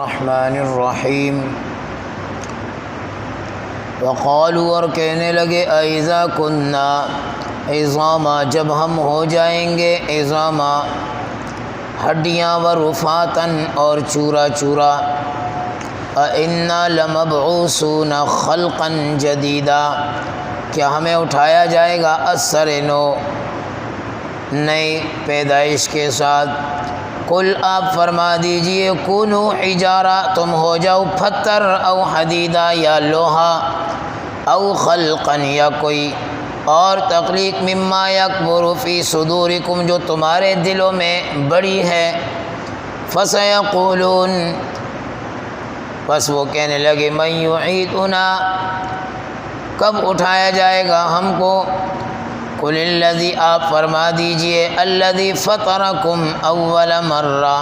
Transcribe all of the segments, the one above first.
الرحمن الرحیم وقالوا اور کہنے لگے اذا کننا عظاما جب ہم ہو جائیں گے عظاما ہڈیاں ورفاتاً اور چورا چورا اِنَّا لَمَبْعُوثُونَ خَلْقًا جَدِيدًا کیا ہمیں اٹھایا جائے گا اثر نو نئی پیدائش کے ساتھ قل آپ فرما دیجئے کونوا حجارہ تم ہو جاؤ پتھر او حدیدہ یا لوہا او خلقا یا کوئی اور تخلیق مما یکبر فی صدورکم جو تمہارے دلوں میں بڑی ہے فسیقولون بس وہ کہنے لگے من یعیدنا کب اٹھایا جائے گا ہم کو قل الذی آپ فرما دیجئے الذی فطرکم اول مرہ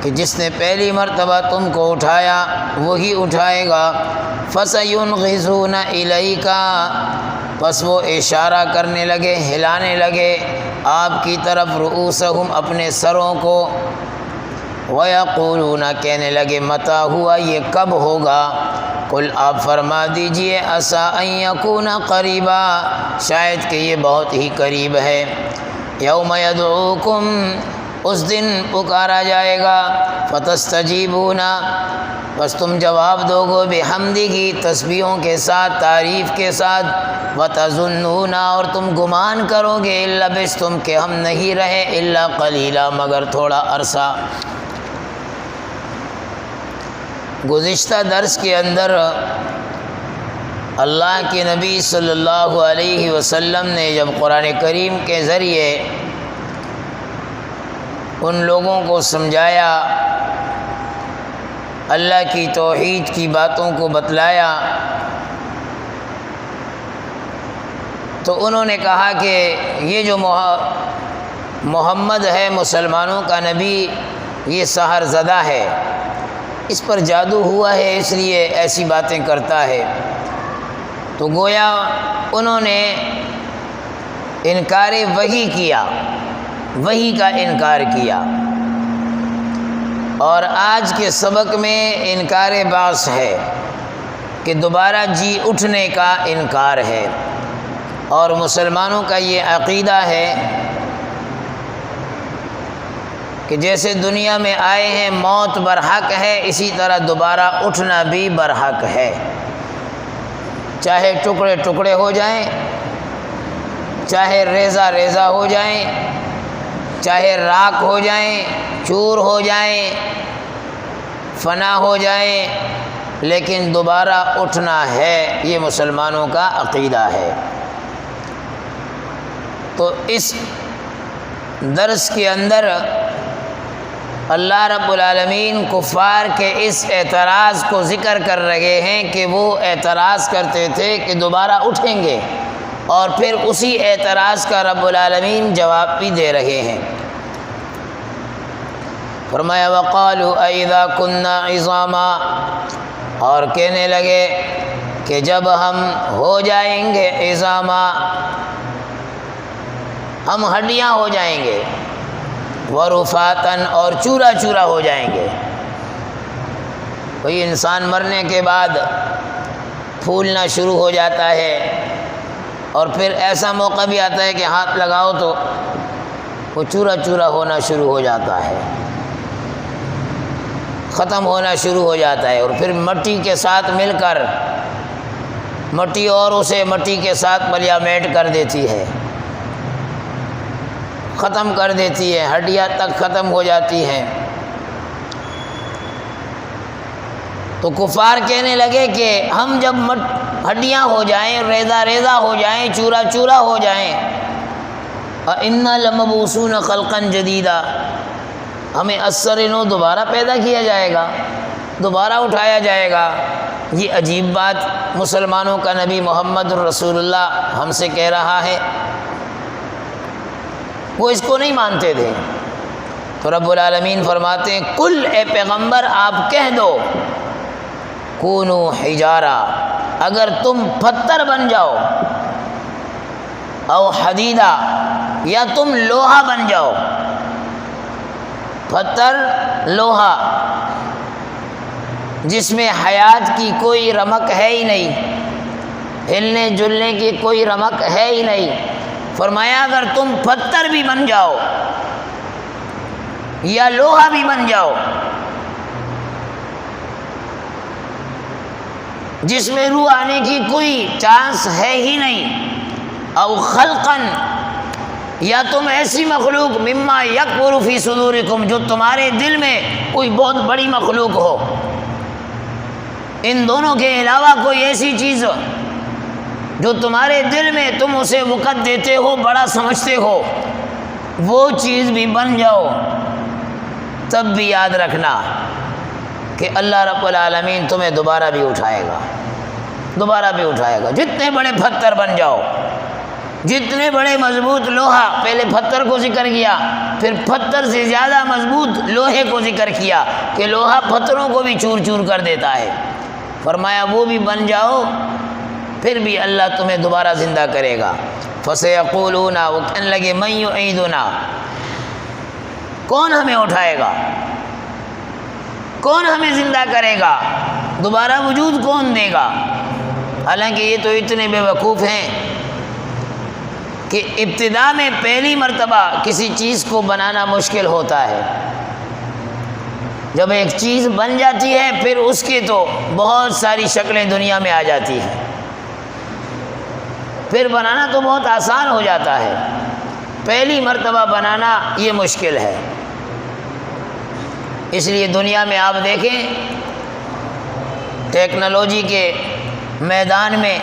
کہ جس نے پہلی مرتبہ تم کو اٹھایا وہی اٹھائے گا فسینغضون الیک پس وہ اشارہ کرنے لگے ہلانے لگے آپ کی طرف رؤوسہم اپنے سروں کو وَيَقُولُونَ کہنے لگے متى ہوا یہ کب ہوگا قل آپ فرما دیجئے عسیٰ ان یکون قریبا شاید کہ یہ بہت ہی قریب ہے یوم یدعوکم اس دن پکارا جائے گا فتستجیبون بس تم جواب دو گے بحمدہ تسبیحوں کے ساتھ تعریف کے ساتھ وتظنون اور تم گمان کرو گے لبثتم کہ ہم نہیں رہے الا قلیلا مگر تھوڑا عرصہ گزشتہ درس کے اندر اللہ کے نبی صلی اللہ علیہ وسلم نے جب قرآن کریم کے ذریعے ان لوگوں کو سمجھایا اللہ کی توحید کی باتوں کو بتلایا تو انہوں نے کہا کہ یہ جو محمد ہے مسلمانوں کا نبی یہ سحر زدہ ہے اس پر جادو ہوا ہے اس لیے ایسی باتیں کرتا ہے تو گویا انہوں نے انکار وحی کیا وحی کا انکار کیا اور آج کے سبق میں انکار بعث ہے کہ دوبارہ جی اٹھنے کا انکار ہے اور مسلمانوں کا یہ عقیدہ ہے کہ جیسے دنیا میں آئے ہیں موت برحق ہے اسی طرح دوبارہ اٹھنا بھی برحق ہے چاہے ٹکڑے ٹکڑے ہو جائیں چاہے ریزہ ریزہ ہو جائیں چاہے راکھ ہو جائیں چور ہو جائیں فنا ہو جائیں لیکن دوبارہ اٹھنا ہے یہ مسلمانوں کا عقیدہ ہے تو اس درس کے اندر اللہ رب العالمین کفار کے اس اعتراض کو ذکر کر رہے ہیں کہ وہ اعتراض کرتے تھے کہ دوبارہ اٹھیں گے اور پھر اسی اعتراض کا رب العالمین جواب بھی دے رہے ہیں فرمایا وقالوا اذا كنا عظاما اور کہنے لگے کہ جب ہم ہو جائیں گے عظاما ہم ہڈیاں ہو جائیں گے ورفاتاً اور چورا چورا ہو جائیں گے کوئی انسان مرنے کے بعد پھولنا شروع ہو جاتا ہے اور پھر ایسا موقع بھی آتا ہے کہ ہاتھ لگاؤ تو وہ چورا چورا ہونا شروع ہو جاتا ہے ختم ہونا شروع ہو جاتا ہے اور پھر مٹی کے ساتھ مل کر مٹی اور اسے مٹی کے ساتھ ملیامیٹ کر دیتی ہے ختم کر دیتی ہے ہڈیاں تک ختم ہو جاتی ہیں تو کفار کہنے لگے کہ ہم جب ہڈیاں ہو جائیں ریزہ ریزہ ہو جائیں چورا چورا ہو جائیں اِنَّا لَمَبْعُوثُونَ خَلْقًا جَدِيدًا ہمیں اثر نو دوبارہ پیدا کیا جائے گا دوبارہ اٹھایا جائے گا یہ عجیب بات مسلمانوں کا نبی محمد الرسول اللہ ہم سے کہہ رہا ہے وہ اس کو نہیں مانتے تھے تو رب العالمین فرماتے ہیں کل اے پیغمبر آپ کہہ دو کونوا حجارہ اگر تم پتھر بن جاؤ او حدیدہ یا تم لوہا بن جاؤ پتھر لوہا جس میں حیات کی کوئی رمق ہے ہی نہیں، ہلنے جلنے کی کوئی رمق ہے ہی نہیں، فرمایا اگر تم پتھر بھی بن جاؤ یا لوہا بھی بن جاؤ جس میں روح آنے کی کوئی چانس ہے ہی نہیں، او خلقن، یا تم ایسی مخلوق مما یکبر فی صدورکم، جو تمہارے دل میں کوئی بہت بڑی مخلوق ہو، ان دونوں کے علاوہ کوئی ایسی چیز جو تمہارے دل میں تم اسے وقت دیتے ہو، بڑا سمجھتے ہو، وہ چیز بھی بن جاؤ، تب بھی یاد رکھنا کہ اللہ رب العالمین تمہیں دوبارہ بھی اٹھائے گا، دوبارہ بھی اٹھائے گا۔ جتنے بڑے پتھر بن جاؤ، جتنے بڑے مضبوط لوہا، پہلے پتھر کو ذکر کیا، پھر پتھر سے زیادہ مضبوط لوہے کو ذکر کیا کہ لوہا پتھروں کو بھی چور چور کر دیتا ہے، فرمایا وہ بھی بن جاؤ، پھر بھی اللہ تمہیں دوبارہ زندہ کرے گا۔ فَسَيَقُولُونَ، وہ کہنے لگے مَن يُعِيدُنَا، کون ہمیں اٹھائے گا، کون ہمیں زندہ کرے گا، دوبارہ وجود کون دے گا؟ حالانکہ یہ تو اتنے بے وقوف ہیں کہ ابتدا میں پہلی مرتبہ کسی چیز کو بنانا مشکل ہوتا ہے، جب ایک چیز بن جاتی ہے پھر اس کی تو بہت ساری شکلیں دنیا میں آ جاتی ہیں، پھر بنانا تو بہت آسان ہو جاتا ہے، پہلی مرتبہ بنانا یہ مشکل ہے۔ اس لیے دنیا میں آپ دیکھیں ٹیکنالوجی کے میدان میں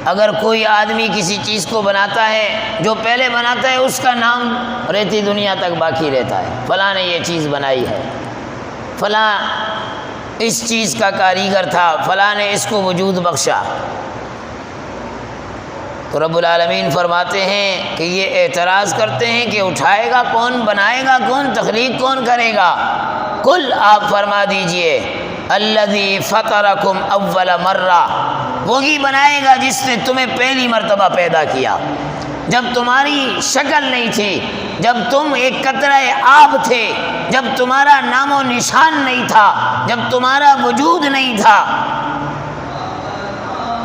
اگر کوئی آدمی کسی چیز کو بناتا ہے، جو پہلے بناتا ہے اس کا نام رہتی دنیا تک باقی رہتا ہے، فلاں نے یہ چیز بنائی ہے، فلاں اس چیز کا کاریگر تھا، فلاں نے اس کو وجود بخشا۔ تو رب العالمین فرماتے ہیں کہ یہ اعتراض کرتے ہیں کہ اٹھائے گا کون، بنائے گا کون، تخلیق کون کرے گا؟ قل، آپ فرما دیجئے، الذی فطرکم اول مرہ، وہی بنائے گا جس نے تمہیں پہلی مرتبہ پیدا کیا، جب تمہاری شکل نہیں تھی، جب تم ایک قطرہ آب تھے، جب تمہارا نام و نشان نہیں تھا، جب تمہارا وجود نہیں تھا،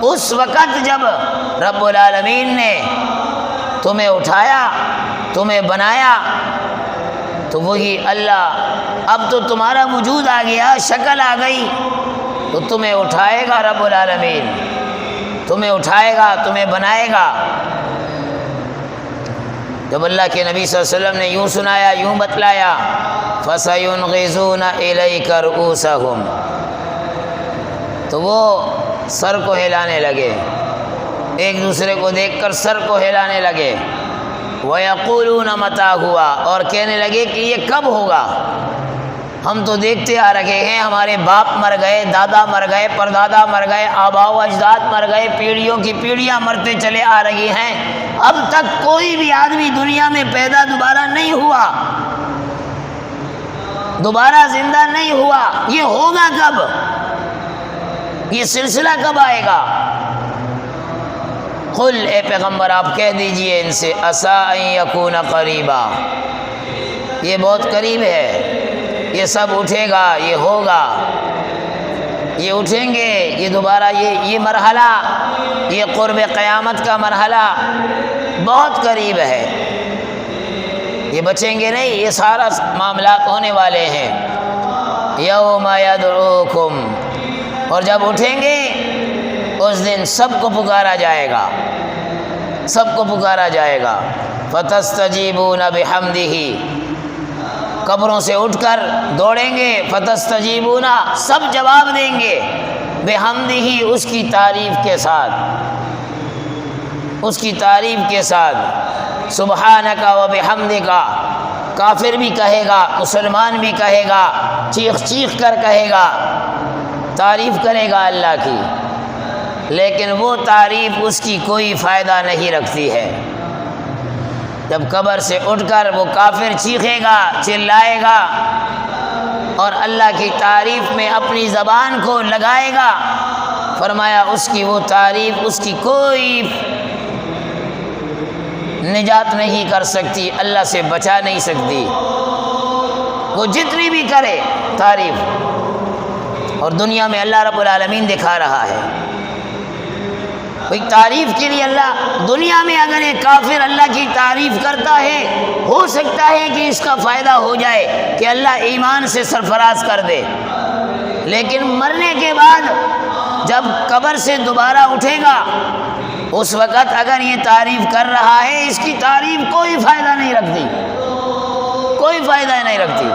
اس وقت جب رب العالمین نے تمہیں اٹھایا، تمہیں بنایا، تو وہی اللہ اب تو تمہارا وجود آ گیا، شکل آ گئی، تو تمہیں اٹھائے گا رب العالمین، تمہیں اٹھائے گا، تمہیں بنائے گا۔ جب اللہ کے نبی صلی اللہ علیہ وسلم نے یوں سنایا، یوں بتلایا، فَسَيُنْغِضُونَ إِلَيْكَ رُؤُوسَهُمْ، تو وہ سر کو ہلانے لگے، ایک دوسرے کو دیکھ کر سر کو ہلانے لگے، وَيَقُولُونَ مَتَىٰ ہُوَ، اور کہنے لگے کہ یہ کب ہوگا، ہم تو دیکھتے آ رہے ہیں، ہمارے باپ مر گئے، دادا مر گئے، پردادا مر گئے، آباء و اجداد مر گئے، پیڑھیوں کی پیڑھیاں مرتے چلے آ رہی ہیں، اب تک کوئی بھی آدمی دنیا میں پیدا دوبارہ نہیں ہوا، دوبارہ زندہ نہیں ہوا، یہ ہوگا کب، یہ سلسلہ کب آئے گا؟ قل، اے پیغمبر آپ کہہ دیجئے ان سے، عسیٰ ان یکون قریبا، یہ بہت قریب ہے، یہ سب اٹھے گا، یہ ہوگا، یہ اٹھیں گے، یہ دوبارہ یہ مرحلہ، یہ قرب قیامت کا مرحلہ بہت قریب ہے، یہ بچیں گے نہیں، یہ سارا معاملات ہونے والے ہیں۔ یوم یدعوکم، اور جب اٹھیں گے اس دن سب کو پکارا جائے گا، سب کو پکارا جائے گا۔ فتستجیبون بحمدہ، قبروں سے اٹھ کر دوڑیں گے، فتستجیبون، سب جواب دیں گے، بحمدہ، اس کی تعریف کے ساتھ، اس کی تعریف کے ساتھ، سبحانک و بحمدک، کافر بھی کہے گا، مسلمان بھی کہے گا، چیخ چیخ کر کہے گا، تعریف کرے گا اللہ کی، لیکن وہ تعریف اس کی کوئی فائدہ نہیں رکھتی ہے۔ جب قبر سے اٹھ کر وہ کافر چیخے گا، چلائے گا اور اللہ کی تعریف میں اپنی زبان کو لگائے گا، فرمایا اس کی وہ تعریف اس کی کوئی نجات نہیں کر سکتی، اللہ سے بچا نہیں سکتی۔ وہ جتنی بھی کرے تعریف، اور دنیا میں اللہ رب العالمین دکھا رہا ہے کوئی تعریف کے لیے اللہ دنیا میں اگر ایک کافر اللہ کی تعریف کرتا ہے، ہو سکتا ہے کہ اس کا فائدہ ہو جائے کہ اللہ ایمان سے سرفراز کر دے، لیکن مرنے کے بعد جب قبر سے دوبارہ اٹھے گا اس وقت اگر یہ تعریف کر رہا ہے، اس کی تعریف کوئی فائدہ نہیں رکھتی، کوئی فائدہ نہیں رکھتی۔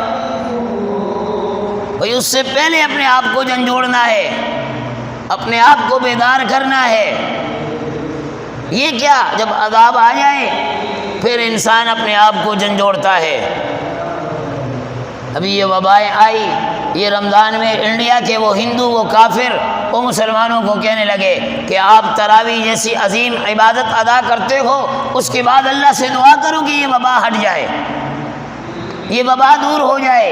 بھئی اس سے پہلے اپنے آپ کو جھنجھوڑنا ہے، اپنے آپ کو بیدار کرنا ہے۔ یہ کیا جب عذاب آ جائے پھر انسان اپنے آپ کو جھنجھوڑتا ہے۔ ابھی یہ وبائیں آئی، یہ رمضان میں انڈیا کے وہ ہندو، وہ کافر، وہ مسلمانوں کو کہنے لگے کہ آپ تراویح جیسی عظیم عبادت ادا کرتے ہو، اس کے بعد اللہ سے دعا کرو کہ یہ وبا ہٹ جائے، یہ وبا دور ہو جائے۔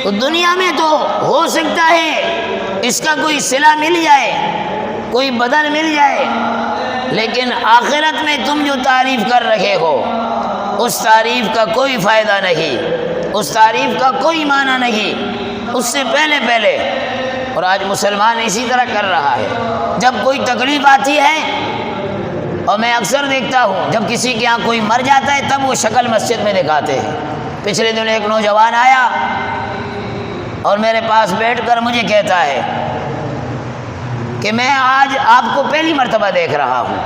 تو دنیا میں تو ہو سکتا ہے اس کا کوئی صلہ مل جائے، کوئی بدل مل جائے، لیکن آخرت میں تم جو تعریف کر رہے ہو اس تعریف کا کوئی فائدہ نہیں، اس تعریف کا کوئی معنی نہیں۔ اس سے پہلے اور آج مسلمان اسی طرح کر رہا ہے، جب کوئی تکلیف آتی ہے، اور میں اکثر دیکھتا ہوں جب کسی کے یہاں کوئی مر جاتا ہے تب وہ شکل مسجد میں دکھاتے ہیں۔ پچھلے دن ایک نوجوان آیا اور میرے پاس بیٹھ کر مجھے کہتا ہے کہ میں آج آپ کو پہلی مرتبہ دیکھ رہا ہوں،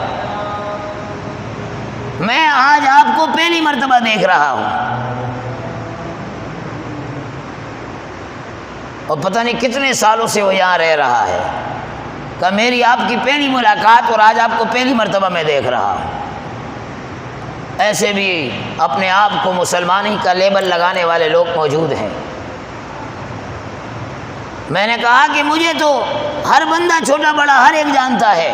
میں آج آپ کو پہلی مرتبہ دیکھ رہا ہوں، اور پتہ نہیں کتنے سالوں سے وہ یہاں رہ رہا ہے، کہ میری آپ کی پہلی ملاقات اور آج آپ کو پہلی مرتبہ میں دیکھ رہا ہوں۔ ایسے بھی اپنے آپ کو مسلمانی کا لیبل لگانے والے لوگ موجود ہیں۔ میں نے کہا کہ مجھے تو ہر بندہ چھوٹا بڑا ہر ایک جانتا ہے،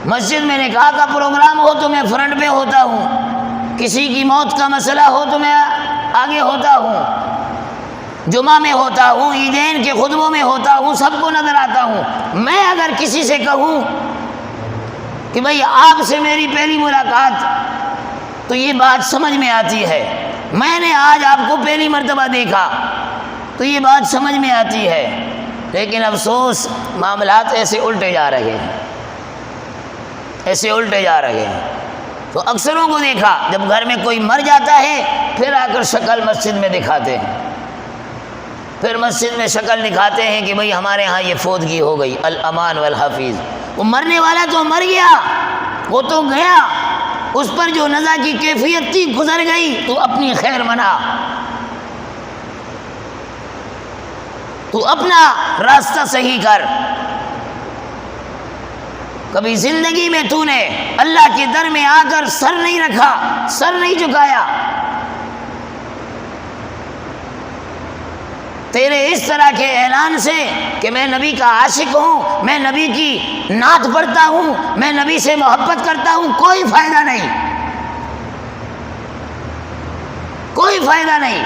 مسجد میں نکاح کا پروگرام ہو تو میں فرنٹ پہ ہوتا ہوں، کسی کی موت کا مسئلہ ہو تو میں آگے ہوتا ہوں، جمعہ میں ہوتا ہوں، عیدین کے خطبوں میں ہوتا ہوں، سب کو نظر آتا ہوں۔ میں اگر کسی سے کہوں کہ بھئی آپ سے میری پہلی ملاقات، تو یہ بات سمجھ میں آتی ہے، میں نے آج آپ کو پہلی مرتبہ دیکھا تو یہ بات سمجھ میں آتی ہے، لیکن افسوس معاملات ایسے الٹے جا رہے ہیں، ایسے الٹے جا رہے ہیں۔ تو اکثروں کو دیکھا جب گھر میں کوئی مر جاتا ہے پھر آ کر شکل مسجد میں دکھاتے ہیں، پھر مسجد میں شکل دکھاتے ہیں کہ بھئی ہمارے ہاں یہ فوتگی ہو گئی، الامان والحفیظ۔ وہ مرنے والا تو مر گیا، وہ تو گیا، اس پر جو نزا کی کیفیت تھی گزر گئی، تو اپنی خیر منا، تو اپنا راستہ صحیح کر۔ کبھی زندگی میں تو نے اللہ کے در میں آ کر سر نہیں رکھا، سر نہیں جھکایا، تیرے اس طرح کے اعلان سے کہ میں نبی کا عاشق ہوں، میں نبی کی نعت پڑھتا ہوں، میں نبی سے محبت کرتا ہوں، کوئی فائدہ نہیں، کوئی فائدہ نہیں۔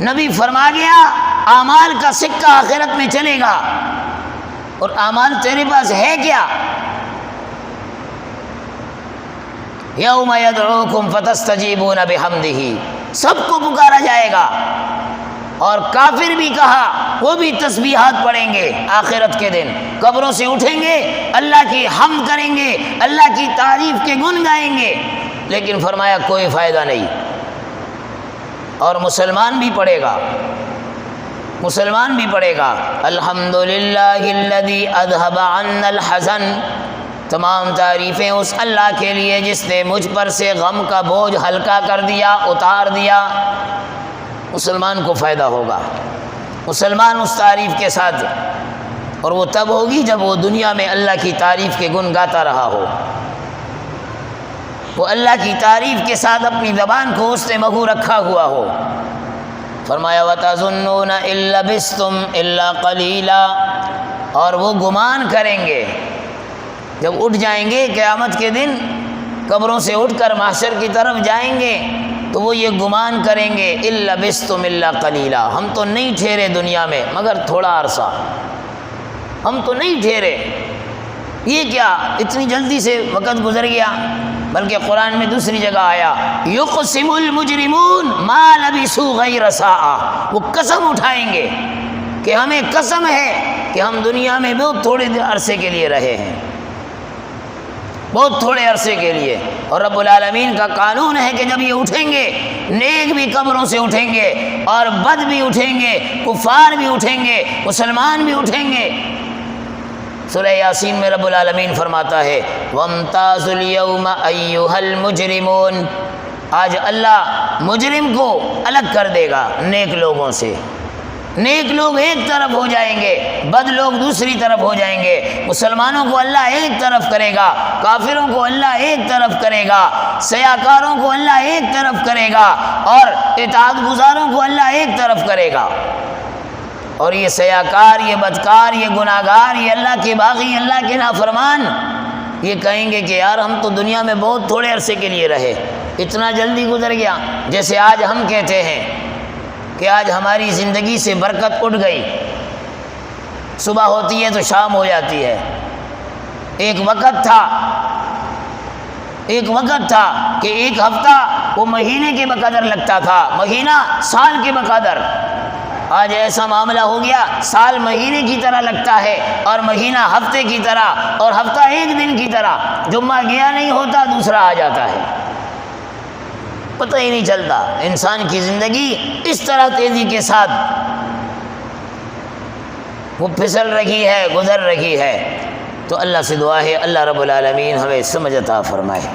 نبی فرما گیا اعمال کا سکہ آخرت میں چلے گا، اور اعمال تیرے پاس ہے کیا؟ یوم یدعوکم فتستجیبون بحمدہ، سب کو پکارا جائے گا، اور کافر بھی کہا وہ بھی تسبیحات پڑھیں گے آخرت کے دن، قبروں سے اٹھیں گے، اللہ کی حمد کریں گے، اللہ کی تعریف کے گن گائیں گے، لیکن فرمایا کوئی فائدہ نہیں۔ اور مسلمان بھی پڑھے گا، مسلمان بھی پڑھے گا الحمدللہ الذی اذھب عنا الحزن، تمام تعریفیں اس اللہ کے لیے جس نے مجھ پر سے غم کا بوجھ ہلکا کر دیا، اتار دیا۔ مسلمان کو فائدہ ہوگا، مسلمان اس تعریف کے ساتھ، اور وہ تب ہوگی جب وہ دنیا میں اللہ کی تعریف کے گن گاتا رہا ہو، وہ اللہ کی تعریف کے ساتھ اپنی زبان کو اس نے مغو رکھا ہوا ہو۔ فرمایا وَتَظُنُّونَ إِن لَّبِثْتُمْ إِلَّا قَلِيلًا، اور وہ گمان کریں گے جب اٹھ جائیں گے قیامت کے دن، قبروں سے اٹھ کر محشر کی طرف جائیں گے، تو وہ یہ گمان کریں گے إِن لَّبِثْتُمْ إِلَّا قَلِيلًا، ہم تو نہیں ٹھہرے دنیا میں مگر تھوڑا عرصہ، ہم تو نہیں ٹھہرے، یہ کیا اتنی جلدی سے وقت گزر گیا۔ بلکہ قرآن میں دوسری جگہ آیا یقسم المجرمون ما لبثوا غیر ساعہ، وہ قسم اٹھائیں گے کہ ہمیں قسم ہے کہ ہم دنیا میں بہت تھوڑے عرصے کے لیے رہے ہیں، بہت تھوڑے عرصے کے لیے۔ اور رب العالمین کا قانون ہے کہ جب یہ اٹھیں گے، نیک بھی قبروں سے اٹھیں گے اور بد بھی اٹھیں گے، کفار بھی اٹھیں گے، مسلمان بھی اٹھیں گے۔ سورہ یاسین میں رب العالمین فرماتا ہے وَامْتَازُوا الْيَوْمَ أَيُّهَا الْمُجْرِمُونَ، آج اللہ مجرم کو الگ کر دے گا نیک لوگوں سے۔ نیک لوگ ایک طرف ہو جائیں گے، بد لوگ دوسری طرف ہو جائیں گے، مسلمانوں کو اللہ ایک طرف کرے گا، کافروں کو اللہ ایک طرف کرے گا، سیاکاروں کو اللہ ایک طرف کرے گا اور اطاعت گزاروں کو اللہ ایک طرف کرے گا۔ اور یہ سیاکار، یہ بدکار، یہ گناہگار، یہ اللہ کے باغی، اللہ کے نافرمان، یہ کہیں گے کہ یار ہم تو دنیا میں بہت تھوڑے عرصے کے لیے رہے، اتنا جلدی گزر گیا۔ جیسے آج ہم کہتے ہیں کہ آج ہماری زندگی سے برکت اٹھ گئی، صبح ہوتی ہے تو شام ہو جاتی ہے۔ ایک وقت تھا کہ ایک ہفتہ وہ مہینے کے بقدر لگتا تھا، مہینہ سال کے بقدر۔ آج ایسا معاملہ ہو گیا، سال مہینے کی طرح لگتا ہے اور مہینہ ہفتے کی طرح اور ہفتہ ایک دن کی طرح۔ جمعہ گیا نہیں ہوتا دوسرا آ جاتا ہے، پتہ ہی نہیں چلتا۔ انسان کی زندگی اس طرح تیزی کے ساتھ وہ پھسل رہی ہے، گزر رہی ہے۔ تو اللہ سے دعا ہے اللہ رب العالمین ہمیں سمجھ عطا فرمائے۔